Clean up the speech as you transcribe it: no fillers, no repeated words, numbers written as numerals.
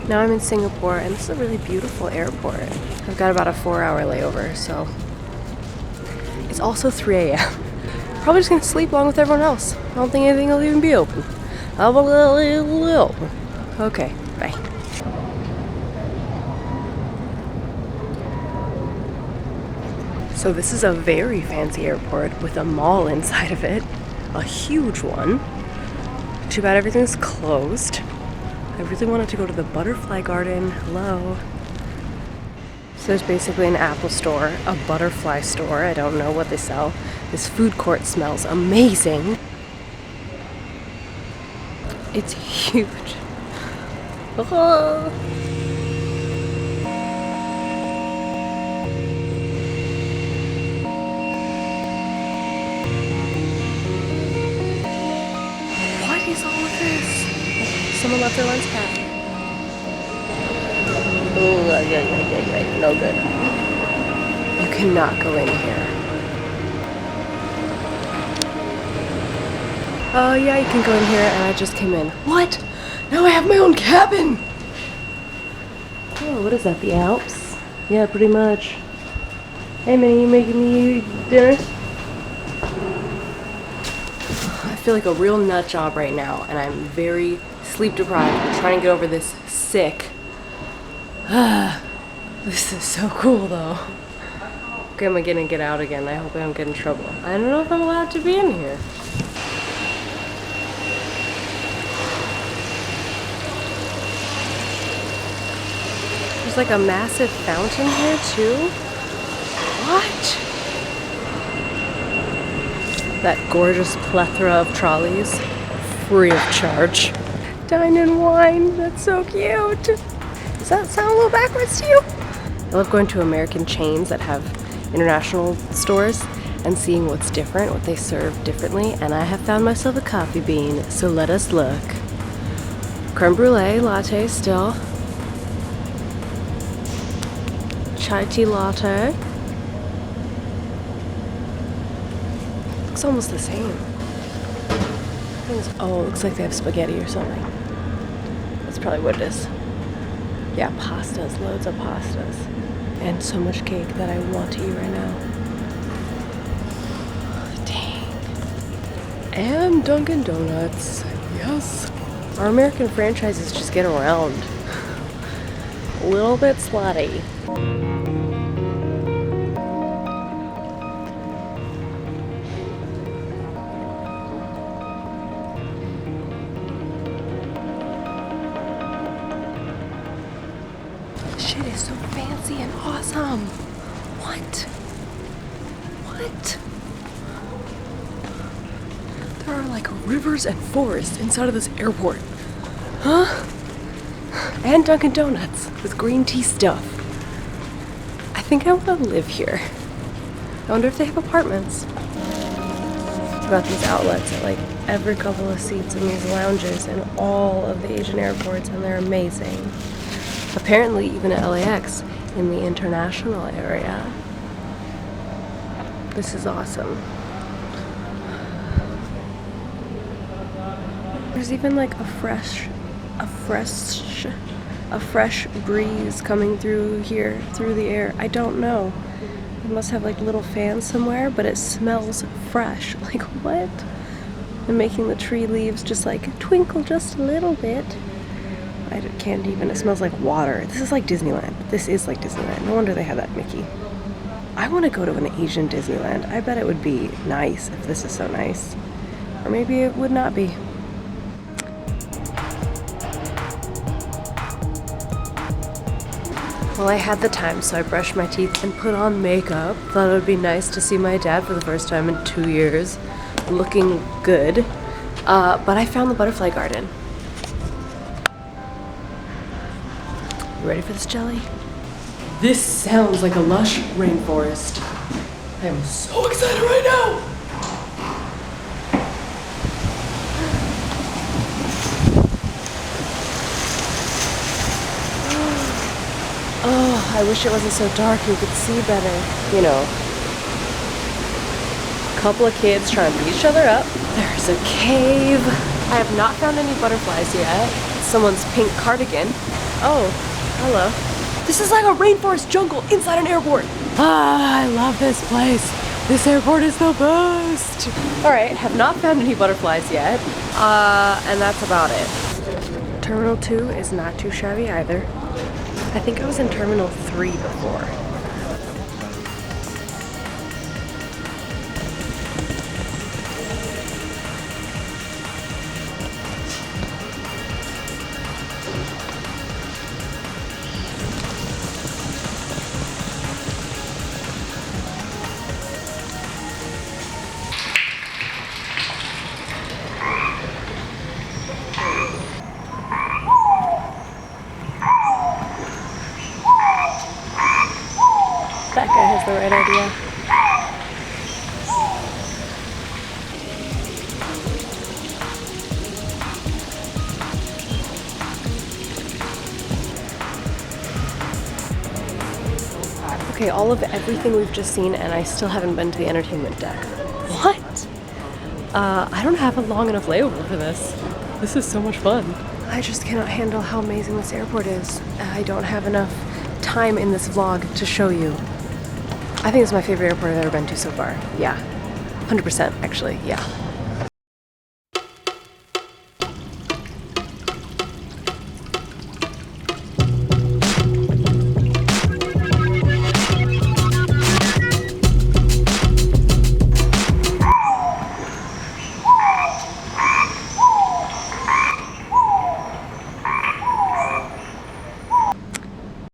Now I'm in Singapore, and this is a really beautiful airport. I've got about a 4-hour layover, so it's also 3 a.m. Probably just gonna sleep along with everyone else. I don't think anything will even be open. Okay, bye. So this is a very fancy airport with a mall inside of it. A huge one. Too bad everything's closed. I really wanted to go to the butterfly garden. Hello. So there's basically an Apple store, a butterfly store. I don't know what they sell. This food court smells amazing. It's huge. Oh. What is all of this? Someone left their lens cap. Oh, yeah, no good. You cannot go in here. Oh, yeah, you can go in here, and I just came in. What? Now I have my own cabin! Oh, what is that, the Alps? Yeah, pretty much. Hey, Minnie, you making me dinner? I feel like a real nut job right now, and I'm very sleep deprived. I'm trying to get over this sick. This is so cool, though. Okay, am I gonna get out again? I hope I don't get in trouble. I don't know if I'm allowed to be in here. There's like a massive fountain here, too. What? That gorgeous plethora of trolleys, free of charge. Dine and wine, that's so cute. Does that sound a little backwards to you? I love going to American chains that have international stores and seeing what's different, what they serve differently, and I have found myself a coffee bean, so let us look. Creme brulee latte still. Chai tea latte. Looks almost the same. Oh, it looks like they have spaghetti or something. That's probably what it is. Yeah, pastas, loads of pastas. And so much cake that I want to eat right now. Dang. And Dunkin' Donuts. Yes. Our American franchises just get around. A little bit slutty. Shit is so fancy and awesome. What? There are like rivers and forests inside of this airport. Huh? And Dunkin' Donuts with green tea stuff. I think I want to live here. I wonder if they have apartments. I've got these outlets at like every couple of seats in these lounges in all of the Asian airports, and they're amazing. Apparently even at LAX in the international area. This is awesome. There's even like a fresh breeze coming through here, through the air. I don't know. It must have like little fans somewhere, but it smells fresh. Like what? And making the tree leaves just like twinkle just a little bit. I can't even, it smells like water. This is like Disneyland. This is like Disneyland. No wonder they have that Mickey. I want to go to an Asian Disneyland. I bet it would be nice if this is so nice. Or maybe it would not be. Well, I had the time, so I brushed my teeth and put on makeup. Thought it would be nice to see my dad for the first time in 2 years. Looking good. But I found the butterfly garden. You ready for this, Jelly? This sounds like a lush rainforest. I am so excited right now! Oh, I wish it wasn't so dark and you could see better. You know, a couple of kids trying to beat each other up. There's a cave. I have not found any butterflies yet. Someone's pink cardigan. Oh, hello. This is like a rainforest jungle inside an airport. Ah, I love this place. This airport is the best. All right, have not found any butterflies yet. And that's about it. Terminal 2 is not too shabby either. I think I was in Terminal 3 before. That guy has the right idea. Okay, all of everything we've just seen, and I still haven't been to the entertainment deck. What? I don't have a long enough layover for this. This is so much fun. I just cannot handle how amazing this airport is. I don't have enough time in this vlog to show you. I think it's my favorite airport I've ever been to so far. Yeah, 100% actually, yeah.